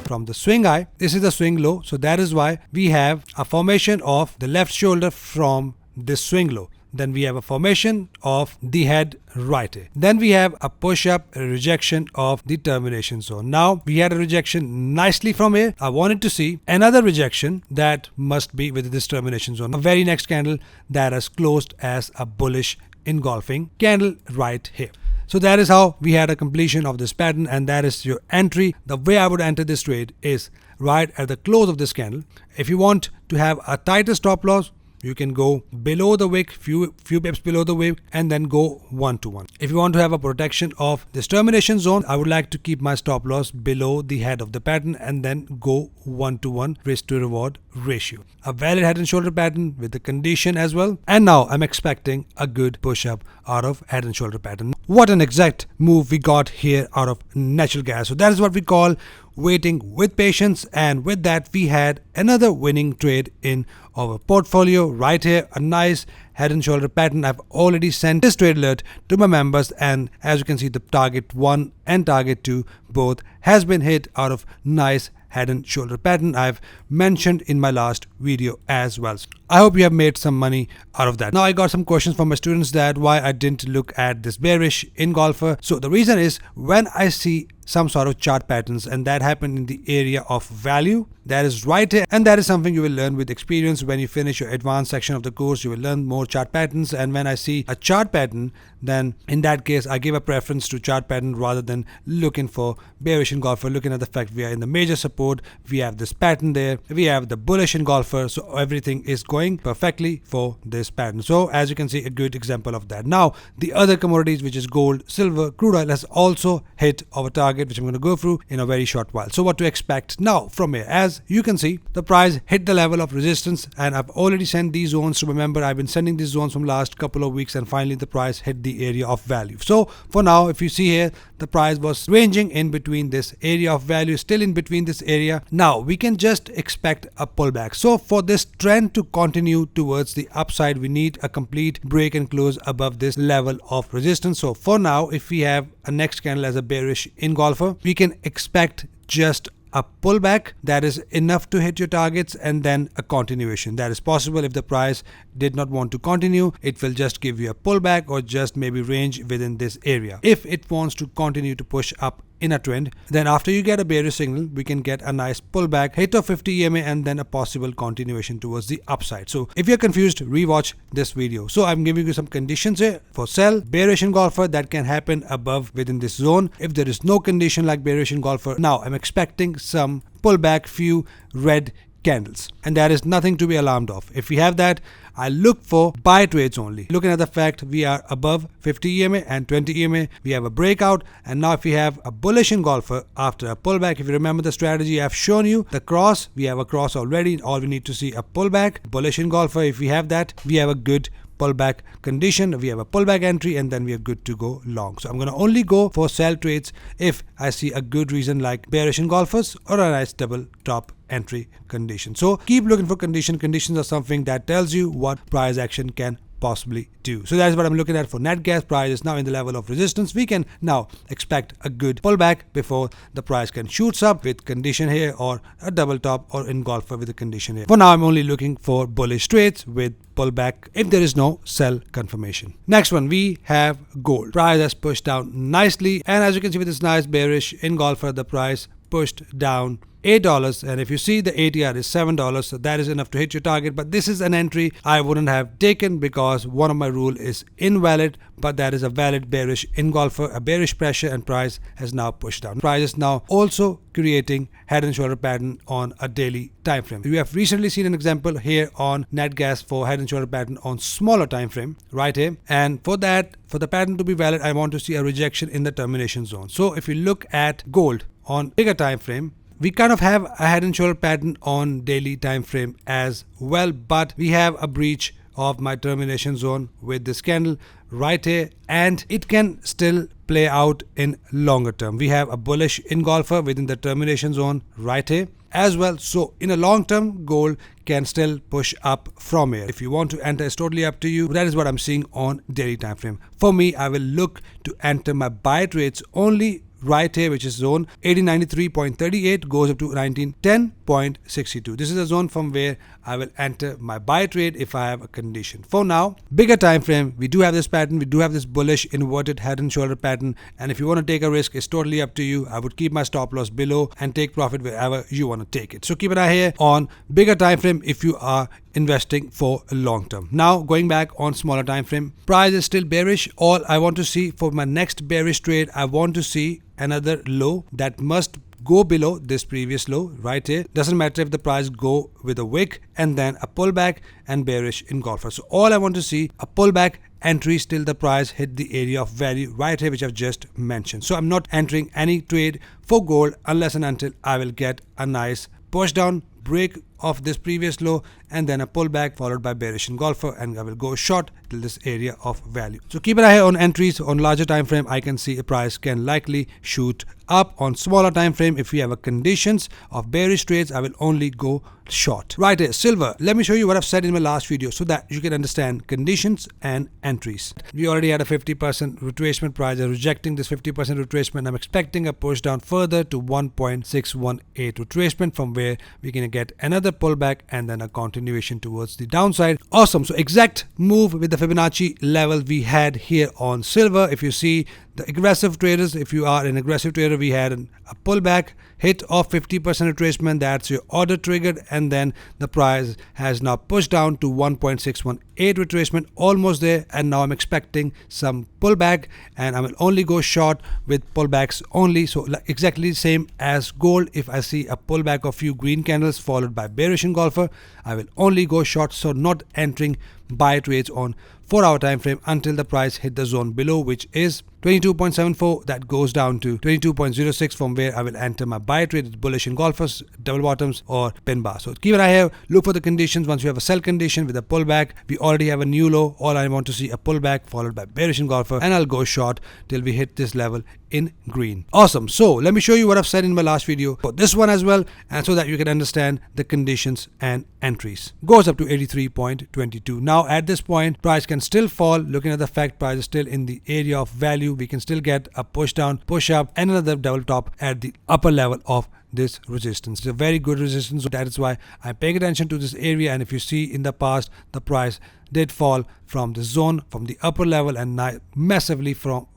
from the swing high. This is the swing low, so that is why we have a formation of the left shoulder from this swing low. Then we have a formation of the head right here. Then we have a push up, a rejection of the termination zone. Now we had a rejection nicely from here. I wanted to see another rejection that must be with this termination zone. A very next candle that has closed as a bullish engulfing candle right here. So that is how we had a completion of this pattern, and that is your entry. The way I would enter this trade is right at the close of this candle. If you want to have a tighter stop loss, you can go below the wick, few pips below the wick, and then go 1-to-1. If you want to have a protection of this termination zone, I would like to keep my stop loss below the head of the pattern and then go 1-to-1 risk to reward ratio. A valid head and shoulder pattern with the condition as well. And now I'm expecting a good push up out of head and shoulder pattern. What an exact move we got here out of natural gas. So that is what we call waiting with patience, and with that we had another winning trade in our portfolio right here. A nice head and shoulder pattern. I've already sent this trade alert to my members, and as you can see, the target 1 and target 2 both has been hit out of nice head and shoulder pattern I've mentioned in my last video as well. I hope you have made some money out of that. Now I got some questions from my students that why I didn't look at this bearish engulfer. So the reason is, when I see some sort of chart patterns, and that happened in the area of value, that is right here, and that is something you will learn with experience. When you finish your advanced section of the course, you will learn more chart patterns, and when I see a chart pattern, then in that case I give a preference to chart pattern rather than looking for bearish engulfer. Looking at the fact we are in the major support, we have this pattern there, we have the bullish engulfer, so everything is going perfectly for this pattern. So as you can see, a good example of that. Now the other commodities, which is gold, silver, crude oil, has also hit our target, which I'm going to go through in a very short while. So what to expect now from here? As you can see, the price hit the level of resistance, and I've already sent these zones. Remember, I've been sending these zones from last couple of weeks, and finally the price hit the area of value. So for now, if you see here, the price was ranging in between this area of value, still in between this area. Now we can just expect a pullback. So for this trend to continue towards the upside, we need a complete break and close above this level of resistance. So for now, if we have a next candle as a bearish engulfer, we can expect just a pullback that is enough to hit your targets, and then a continuation. That is possible. If the price did not want to continue, it will just give you a pullback or just maybe range within this area. If it wants to continue to push up in a trend, then after you get a bearish signal, we can get a nice pullback, hit of 50 EMA, and then a possible continuation towards the upside. So if you're confused, rewatch this video. So I'm giving you some conditions here for sell, bearish engulfer that can happen above within this zone. If there is no condition like bearish engulfer, now I'm expecting some pullback, few red candles, and that is nothing to be alarmed of. If we have that, I look for buy trades only. Looking at the fact we are above 50 EMA and 20 EMA, we have a breakout, and now if we have a bullish engulfer after a pullback, if you remember the strategy I've shown you, the cross, we have a cross already, all we need to see a pullback, bullish engulfer. If we have that, we have a good pullback condition, we have a pullback entry, and then we are good to go long. So I'm going to only go for sell trades if I see a good reason like bearish engulfers or a nice double top entry condition. So keep looking for conditions are something that tells you what price action can possibly do. So that's what I'm looking at for nat gas. Price is now in the level of resistance. We can now expect a good pullback before the price can shoots up with condition here, or a double top or engulfer with a condition here. For now, I'm only looking for bullish trades with pullback if there is no sell confirmation. Next one, we have gold. Price has pushed down nicely, and as you can see with this nice bearish engulfer, the price pushed down $8, and if you see the ATR is $7, so that is enough to hit your target. But this is an entry I wouldn't have taken because one of my rule is invalid, but that is a valid bearish engulfer, a bearish pressure, and price has now pushed down. Price is now also creating head and shoulder pattern on a daily time frame. We have recently seen an example here on nat gas for head and shoulder pattern on smaller time frame right here, and for that, for the pattern to be valid, I want to see a rejection in the termination zone. So if you look at gold on bigger time frame, we kind of have a head and shoulder pattern on daily time frame as well, but we have a breach of my termination zone with this candle right here, and it can still play out in longer term. We have a bullish engulfer within the termination zone right here as well. So in a long term, gold can still push up from here. If you want to enter, it's totally up to you. That is what I'm seeing on daily time frame. For me, I will look to enter my buy trades only right here, which is zone 1893.38, goes up to 1910.62. This is a zone from where I will enter my buy trade if I have a condition. For now, bigger time frame, we do have this pattern, we do have this bullish inverted head and shoulder pattern, and if you want to take a risk, it's totally up to you. I would keep my stop loss below and take profit wherever you want to take it. So keep an eye here on bigger time frame if you are investing for a long term. Now going back on smaller time frame, price is still bearish. All I want to see for my next bearish trade, I want to see another low that must go below this previous low right here. Doesn't matter if the price go with a wick and then a pullback and bearish engulfer. So all I want to see a pullback entries till the price hit the area of value right here, which I've just mentioned. So I'm not entering any trade for gold unless and until I will get a nice push down, break of this previous low, and then a pullback followed by bearish engulfer, and I will go short till this area of value. So keep an eye on entries on larger time frame. I can see a price can likely shoot up. On smaller time frame, if we have a conditions of bearish trades, I will only go short. Right here, silver. Let me show you what I've said in my last video so that you can understand conditions and entries. We already had a 50% retracement. Price is rejecting this 50% retracement. I'm expecting a push down further to 1.618 retracement, from where we can get another pullback and then a continuation towards the downside. Awesome. So exact move with the Fibonacci level we had here on silver. If you see the aggressive traders, if you are an aggressive trader, we had a pullback hit of 50% retracement. That's your order triggered, and then the price has now pushed down to 1.618 retracement, almost there, and now I'm expecting some pullback, and I will only go short with pullbacks only. So exactly the same as gold. If I see a pullback of few green candles followed by bearish engulfer, I will only go short. So not entering buy trades on 4-hour time frame until the price hit the zone below, which is 22.74. that goes down to 22.06, from where I will enter my buy trade with bullish engulfers, double bottoms, or pin bar. So keep an eye here, look for the conditions. Once you have a sell condition with a pullback, we already have a new low. All I want to see a pullback followed by bearish engulfer, and I'll go short till we hit this level in green. Awesome. So let me show you what I've said in my last video for this one as well, and so that you can understand the conditions and entries. Goes up to 83.22. Now at this point, price can still fall. Looking at the fact, price is still in the area of value. We can still get a push down, push up, and another double top at the upper level of this resistance. It's a very good resistance. So that is why I'm paying attention to this area. And if you see in the past, the price did fall from the zone, from the upper level, and massively fall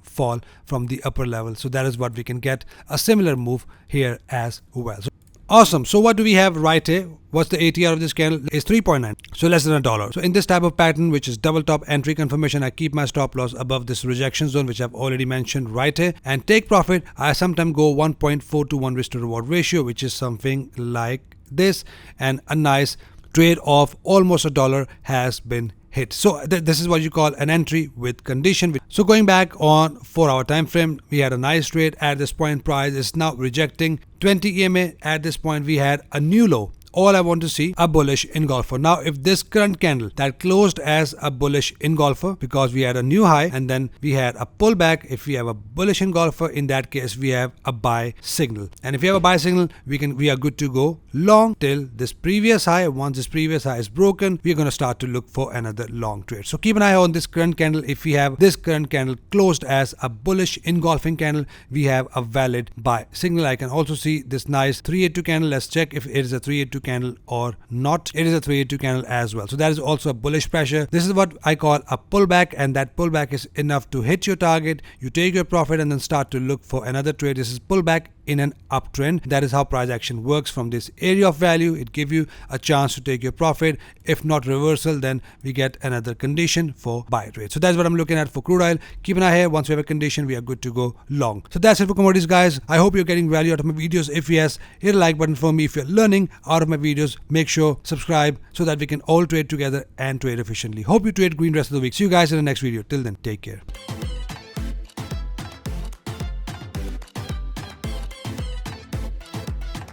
from the upper level. So that is what we can get a similar move here as well. So awesome. So what do we have right here? What's the ATR of this candle? Is 3.9. So less than $1. So in this type of pattern, which is double top entry confirmation, I keep my stop loss above this rejection zone, which I've already mentioned right here, and take profit. I sometimes go 1.4 to 1 risk to reward ratio, which is something like this, and a nice trade of almost $1 has been hit. So this is what you call an entry with condition. So going back on 4-hour time frame, we had a nice trade. At this point, price is now rejecting 20 EMA. At this point, we had a new low. All I want to see a bullish engulfer. Now if this current candle that closed as a bullish engulfer, because we had a new high and then we had a pullback, if we have a bullish engulfer, in that case we have a buy signal, and if we have a buy signal, we are good to go long till this previous high. Once this previous high is broken, we are going to start to look for another long trade. So keep an eye on this current candle. If we have this current candle closed as a bullish engulfing candle, we have a valid buy signal. I can also see this nice 382 candle. Let's check if it is a 382 candle or not. It is a 382 candle as well. So that is also a bullish pressure. This is what I call a pullback, and that pullback is enough to hit your target. You take your profit and then start to look for another trade. This is pullback in an uptrend. That is how price action works. From this area of value, it gives you a chance to take your profit. If not reversal, then we get another condition for buy trade. So that's what I'm looking at for crude oil. Keep an eye here. Once we have a condition, we are good to go long. So that's it for commodities, guys. I hope you're getting value out of my videos. If yes, hit a like button for me. If you're learning out of my videos, make sure subscribe so that we can all trade together and trade efficiently. Hope you trade green rest of the week. See you guys in the next video. Till then, take care.